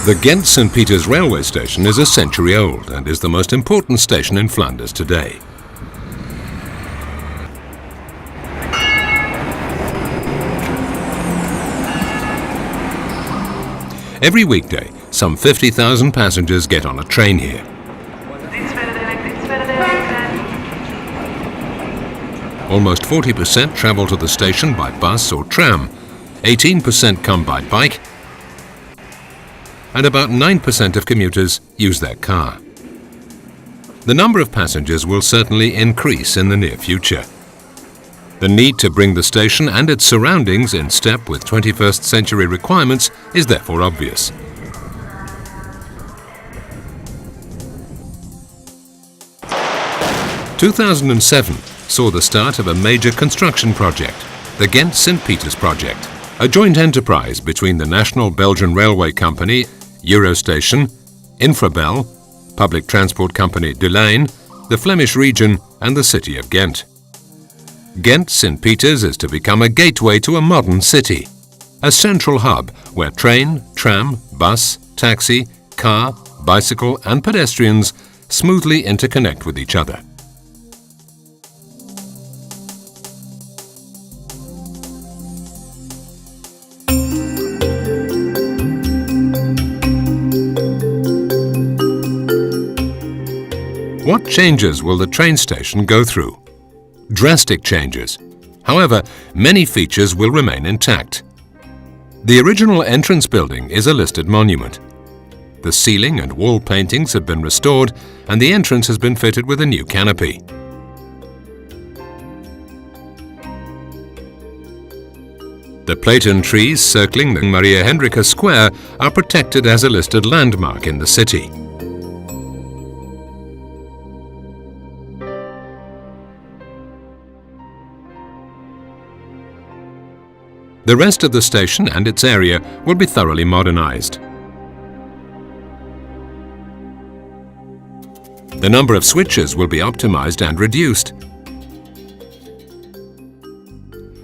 The Ghent Sint-Pieters railway station is a century old and is the most important station in Flanders today. Every weekday, some 50,000 passengers get on a train here. Almost 40% travel to the station by bus or tram, 18% come by bike, and about 9% of commuters use their car. The number of passengers will certainly increase in the near future. The need to bring the station and its surroundings in step with 21st century requirements is therefore obvious. In 2007 saw the start of a major construction project, the Ghent Sint-Pieters project, a joint enterprise between the National Belgian Railway Company, Eurostation, Infrabel, public transport company De Lijn, the Flemish region and the city of Ghent. Ghent Sint-Pieters is to become a gateway to a modern city, a central hub where train, tram, bus, taxi, car, bicycle and pedestrians smoothly interconnect with each other. What changes will the train station go through? Drastic changes. However, many features will remain intact. The original entrance building is a listed monument. The ceiling and wall paintings have been restored and the entrance has been fitted with a new canopy. The platen trees circling the Maria Hendrika Square are protected as a listed landmark in the city. The rest of the station and its area will be thoroughly modernized. The number of switches will be optimized and reduced.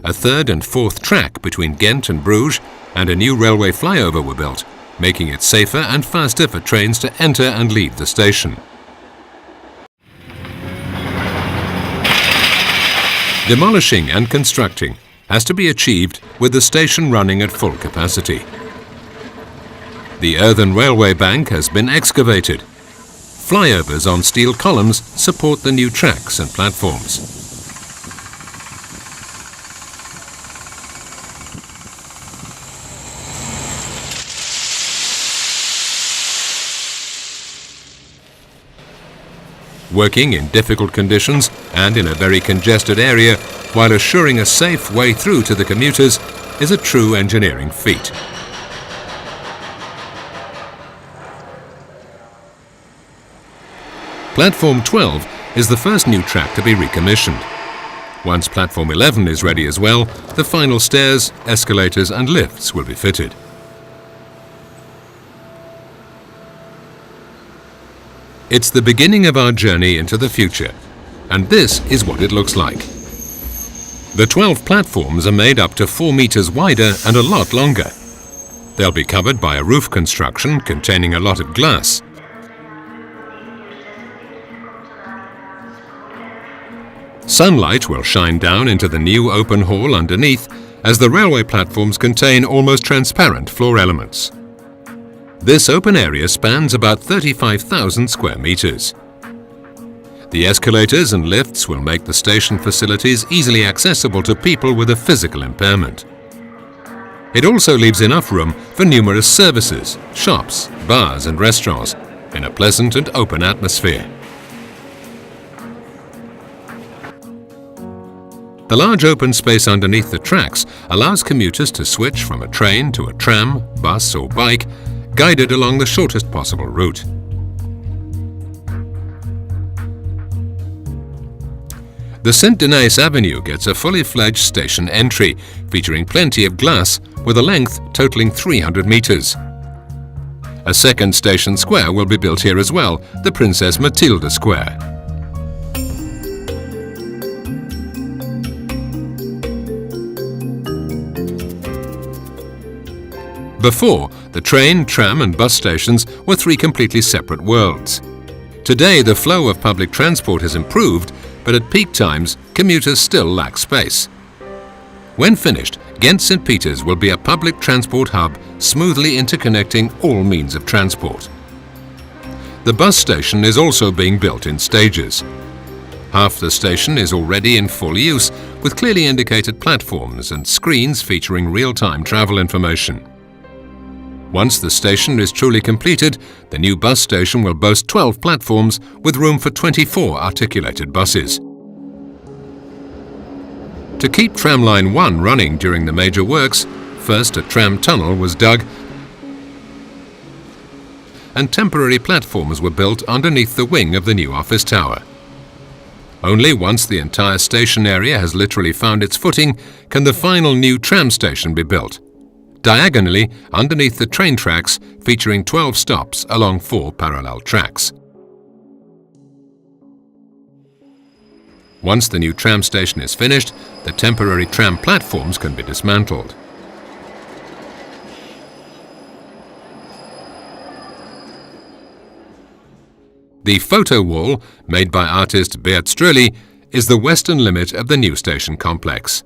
A third and fourth track between Ghent and Bruges and a new railway flyover were built, making it safer and faster for trains to enter and leave the station. Demolishing and constructing has to be achieved with the station running at full capacity. The earthen railway bank has been excavated. Flyovers on steel columns support the new tracks and platforms. Working in difficult conditions and in a very congested area while assuring a safe way through to the commuters is a true engineering feat. Platform 12 is the first new track to be recommissioned. Once Platform 11 is ready as well, the final stairs, escalators and lifts will be fitted. It's the beginning of our journey into the future, and this is what it looks like. The 12 platforms are made up to 4 meters wider and a lot longer. They'll be covered by a roof construction containing a lot of glass. Sunlight will shine down into the new open hall underneath, as the railway platforms contain almost transparent floor elements. This open area spans about 35,000 square meters. The escalators and lifts will make the station facilities easily accessible to people with a physical impairment. It also leaves enough room for numerous services, shops, bars and restaurants in a pleasant and open atmosphere. The large open space underneath the tracks allows commuters to switch from a train to a tram, bus or bike, guided along the shortest possible route. The Saint-Denis Avenue gets a fully fledged station entry, featuring plenty of glass with a length totaling 300 meters. A second station square will be built here as well, the Princess Mathilde Square. Before, the train, tram and bus stations were three completely separate worlds. Today, the flow of public transport has improved, but at peak times, commuters still lack space. When finished, Ghent Sint-Pieters will be a public transport hub smoothly interconnecting all means of transport. The bus station is also being built in stages. Half the station is already in full use, with clearly indicated platforms and screens featuring real-time travel information. Once the station is truly completed, the new bus station will boast 12 platforms with room for 24 articulated buses. To keep Tramline 1 running during the major works, first a tram tunnel was dug and temporary platforms were built underneath the wing of the new office tower. Only once the entire station area has literally found its footing can the final new tram station be built, diagonally underneath the train tracks, featuring 12 stops along 4 parallel tracks. Once the new tram station is finished, the temporary tram platforms can be dismantled. The photo wall, made by artist Beat Ströli, is the western limit of the new station complex.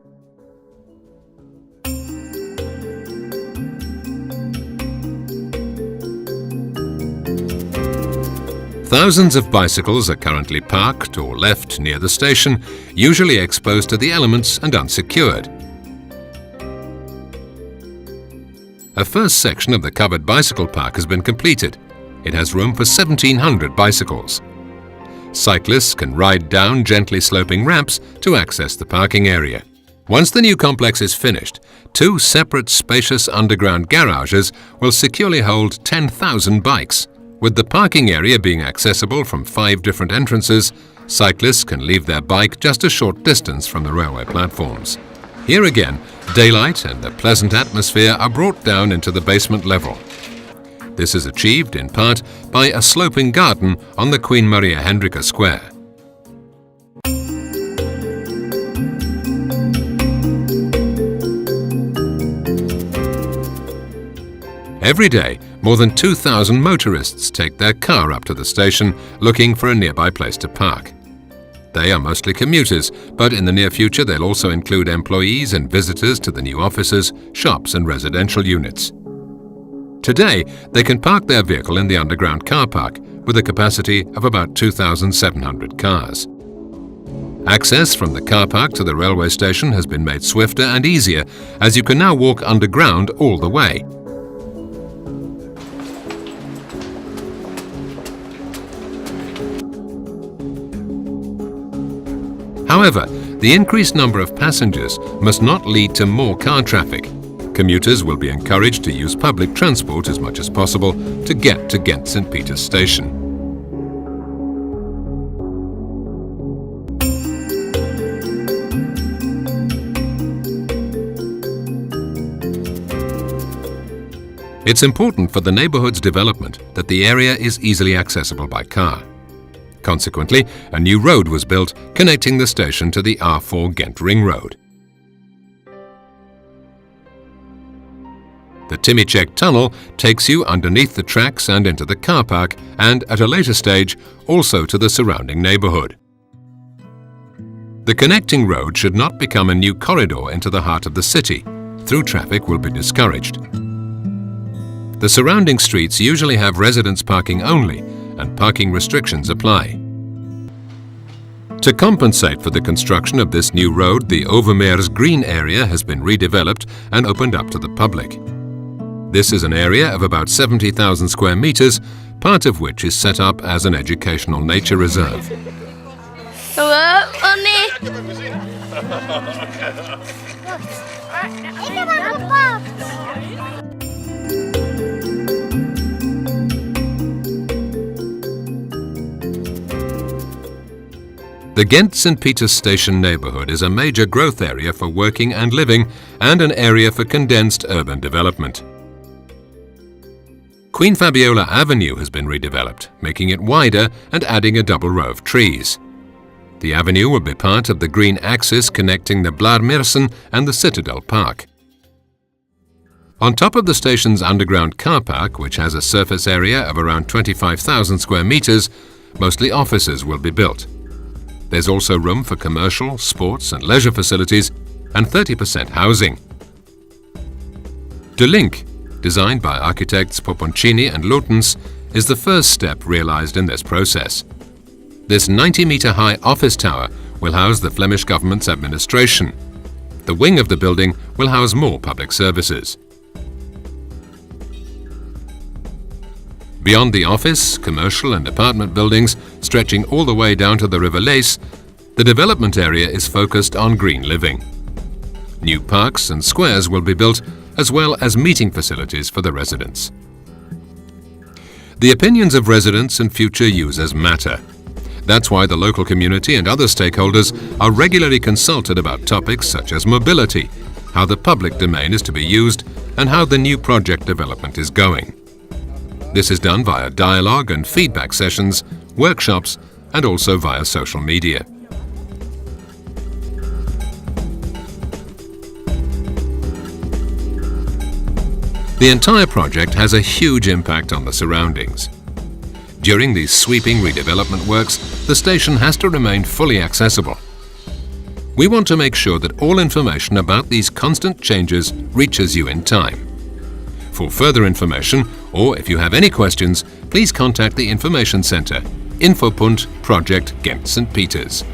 Thousands of bicycles are currently parked or left near the station, usually exposed to the elements and unsecured. A first section of the covered bicycle park has been completed. It has room for 1,700 bicycles. Cyclists can ride down gently sloping ramps to access the parking area. Once the new complex is finished, 2 separate spacious underground garages will securely hold 10,000 bikes. With the parking area being accessible from 5 different entrances, cyclists can leave their bike just a short distance from the railway platforms. Here again, daylight and the pleasant atmosphere are brought down into the basement level. This is achieved in part by a sloping garden on the Queen Maria Hendrika Square. Every day, more than 2,000 motorists take their car up to the station looking for a nearby place to park. They are mostly commuters, but in the near future they'll also include employees and visitors to the new offices, shops and residential units. Today, they can park their vehicle in the underground car park with a capacity of about 2,700 cars. Access from the car park to the railway station has been made swifter and easier, as you can now walk underground all the way. However, the increased number of passengers must not lead to more car traffic. Commuters will be encouraged to use public transport as much as possible to get to Ghent Sint-Pieters station. It's important for the neighbourhood's development that the area is easily accessible by car. Consequently, a new road was built connecting the station to the R4 Ghent Ring Road. The Timicek tunnel takes you underneath the tracks and into the car park, and at a later stage also to the surrounding neighbourhood. The connecting road should not become a new corridor into the heart of the city. Through traffic will be discouraged. The surrounding streets usually have residents parking only, and parking restrictions apply. To compensate for the construction of this new road, the Overmeer's green area has been redeveloped and opened up to the public. This is an area of about 70,000 square meters, part of which is set up as an educational nature reserve. Hello, Mommy. The Ghent Sint-Pieters station neighbourhood is a major growth area for working and living, and an area for condensed urban development. Queen Fabiola Avenue has been redeveloped, making it wider and adding a double row of trees. The avenue will be part of the green axis connecting the Blaarmeersen and the Citadel Park. On top of the station's underground car park, which has a surface area of around 25,000 square metres, mostly offices will be built. There's also room for commercial, sports and leisure facilities and 30% housing. De Link, designed by architects Poponcini and Lutens, is the first step realised in this process. This 90-metre-high office tower will house the Flemish government's administration. The wing of the building will house more public services. Beyond the office, commercial and apartment buildings, stretching all the way down to the River Lees, the development area is focused on green living. New parks and squares will be built, as well as meeting facilities for the residents. The opinions of residents and future users matter. That's why the local community and other stakeholders are regularly consulted about topics such as mobility, how the public domain is to be used, and how the new project development is going. This is done via dialogue and feedback sessions, workshops, and also via social media. The entire project has a huge impact on the surroundings. During these sweeping redevelopment works, the station has to remain fully accessible. We want to make sure that all information about these constant changes reaches you in time. For further information, or if you have any questions, please contact the Information Centre, Infopunt Project Ghent Sint-Pieters.